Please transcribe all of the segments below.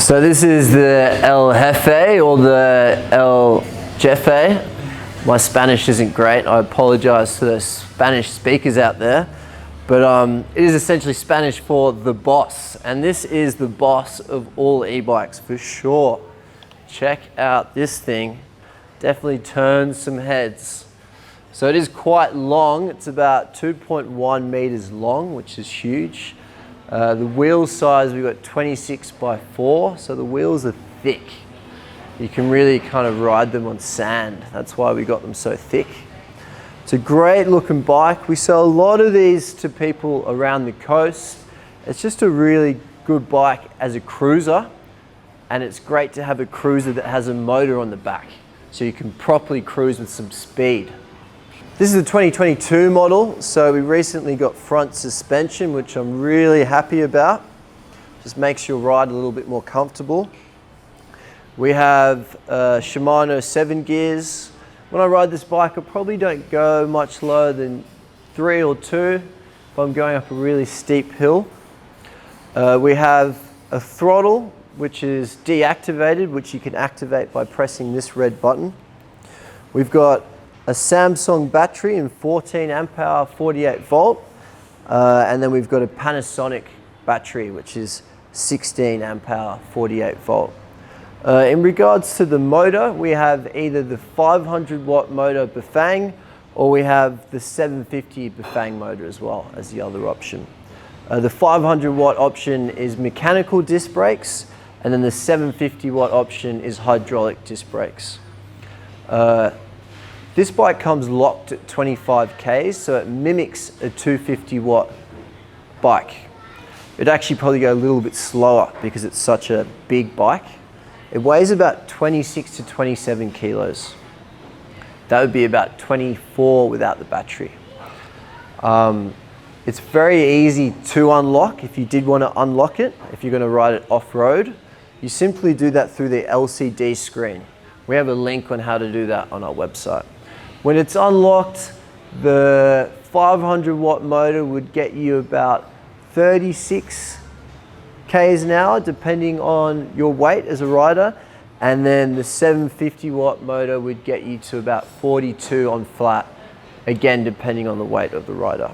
So this is the El Hefe or the El Jefe. My Spanish isn't great. I apologize to the Spanish speakers out there. But it is essentially Spanish for the boss. And this is the boss of all e-bikes for sure. Check out this thing. Definitely turns some heads. So it is quite long. It's about 2.1 meters long, which is huge. The wheel size, we've got 26 by 4, so the wheels are thick. You can really kind of ride them on sand. That's why we got them so thick. It's a great looking bike. We sell a lot of these to people around the coast. It's just a really good bike as a cruiser, and it's great to have a cruiser that has a motor on the back, so you can properly cruise with some speed. This is a 2022 model, so we recently got front suspension, which I'm really happy about. Just makes your ride a little bit more comfortable. We have Shimano 7 gears. When I ride this bike, I probably don't go much lower than 3 or 2 if I'm going up a really steep hill. We have a throttle, which is deactivated, which you can activate by pressing this red button. We've got a Samsung battery in 14 amp hour, 48 volt. And then we've got a Panasonic battery, which is 16 amp hour, 48 volt. In regards to the motor, we have either the 500 watt motor Bafang, or we have the 750 Bafang motor as well as the other option. The 500 watt option is mechanical disc brakes, and then the 750 watt option is hydraulic disc brakes. This bike comes locked at 25 Ks, so it mimics a 250 watt bike. It'd actually probably go a little bit slower because it's such a big bike. It weighs about 26 to 27 kilos. That would be about 24 without the battery. It's very easy to unlock if you did want to unlock it, if you're going to ride it off-road. You simply do that through the LCD screen. We have a link on how to do that on our website. When it's unlocked, the 500 watt motor would get you about 36 Ks an hour, depending on your weight as a rider. And then the 750 watt motor would get you to about 42 on flat, again, depending on the weight of the rider.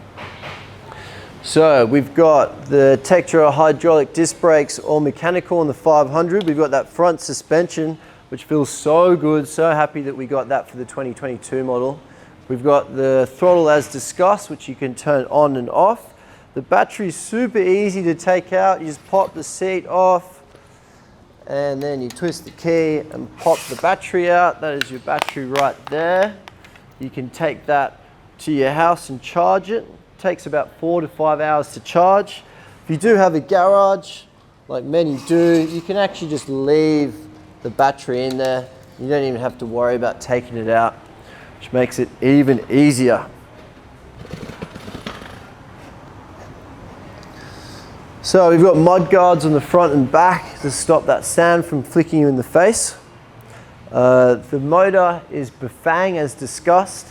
So we've got the Tektro hydraulic disc brakes, all mechanical on the 500. We've got that front suspension, which feels so good. So happy that we got that for the 2022 model. We've got the throttle as discussed, which you can turn on and off. The battery's super easy to take out. You just pop the seat off, and then you twist the key and pop the battery out. That is your battery right there. You can take that to your house and charge it. It takes about 4 to 5 hours to charge. If you do have a garage, like many do, you can actually just leave the battery in there. You don't even have to worry about taking it out, which makes it even easier. So we've got mud guards on the front and back to stop that sand from flicking you in the face. The motor is Bafang as discussed.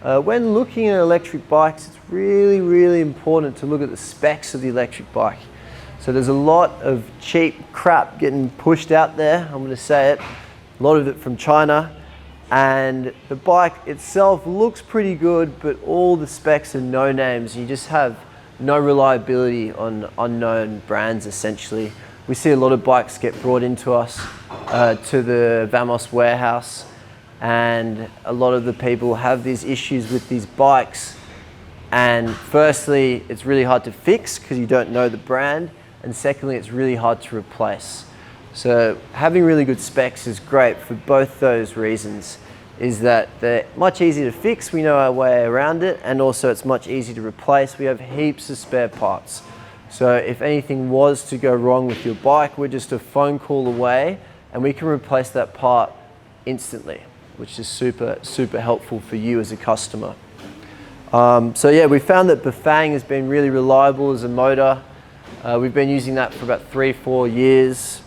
When looking at electric bikes, it's really, really important to look at the specs of the electric bike. So there's a lot of cheap crap getting pushed out there, I'm going to say it, a lot of it from China, and the bike itself looks pretty good, but all the specs are no names. You just have no reliability on unknown brands essentially. We see a lot of bikes get brought into us to the Vamos warehouse, and a lot of the people have these issues with these bikes, and firstly it's really hard to fix because you don't know the brand, and secondly it's really hard to replace. So having really good specs is great for both those reasons, is that they're much easier to fix, we know our way around it, and also it's much easier to replace. We have heaps of spare parts. So if anything was to go wrong with your bike, we're just a phone call away and we can replace that part instantly, which is super, super helpful for you as a customer. So yeah, we found that Bafang has been really reliable as a motor. We've been using that for about 3-4 years.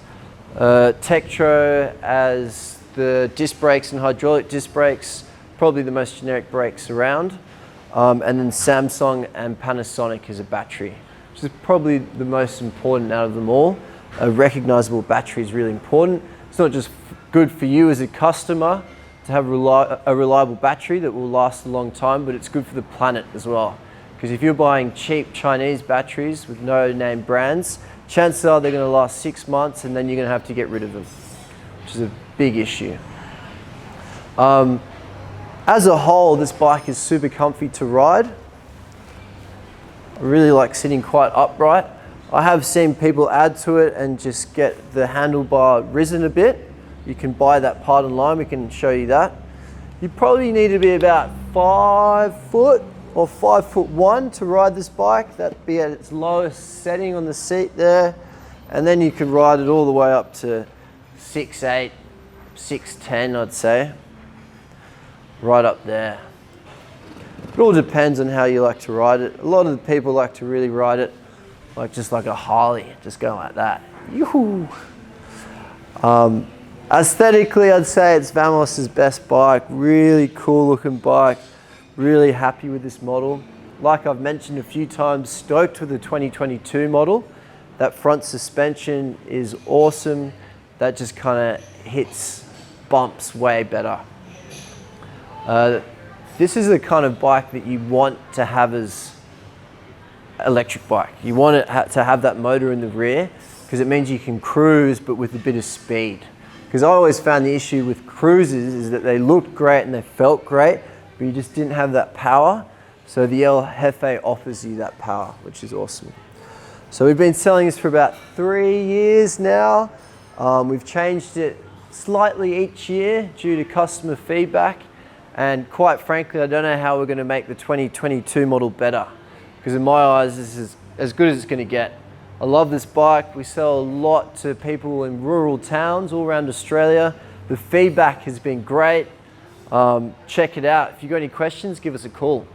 Tektro as the disc brakes and hydraulic disc brakes, probably the most generic brakes around. And then Samsung and Panasonic as a battery, which is probably the most important out of them all. a recognizable battery is really important. It's not just good for you as a customer to have a reliable battery that will last a long time, but it's good for the planet as well. Because if you're buying cheap Chinese batteries with no name brands, chances are they're going to last 6 months and then you're going to have to get rid of them, which is a big issue. As a whole, this bike is super comfy to ride. I really like sitting quite upright. I have seen people add to it and just get the handlebar risen a bit. You can buy that part online, we can show you that. You probably need to be about 5 foot or 5'1" to ride this bike. That'd be at its lowest setting on the seat there. And then you can ride it all the way up to 6'8", 6'10", I'd say. Right up there. It all depends on how you like to ride it. A lot of the people like to really ride it just like a Harley, just go like that. Yoo-hoo! Aesthetically, I'd say it's Vamos's best bike. Really cool looking bike. Really happy with this model. Like I've mentioned a few times, stoked with the 2022 model. That front suspension is awesome. That just kind of hits bumps way better. This is the kind of bike that you want to have as electric bike. You want it to have that motor in the rear because it means you can cruise but with a bit of speed. Because I always found the issue with cruisers is that they looked great and they felt great, but you just didn't have that power. So the Hefe offers you that power, which is awesome. So we've been selling this for about 3 years now. We've changed it slightly each year due to customer feedback. And quite frankly, I don't know how we're going to make the 2022 model better. Because in my eyes, this is as good as it's going to get. I love this bike. We sell a lot to people in rural towns all around Australia. The feedback has been great. Check it out. If you've got any questions, give us a call.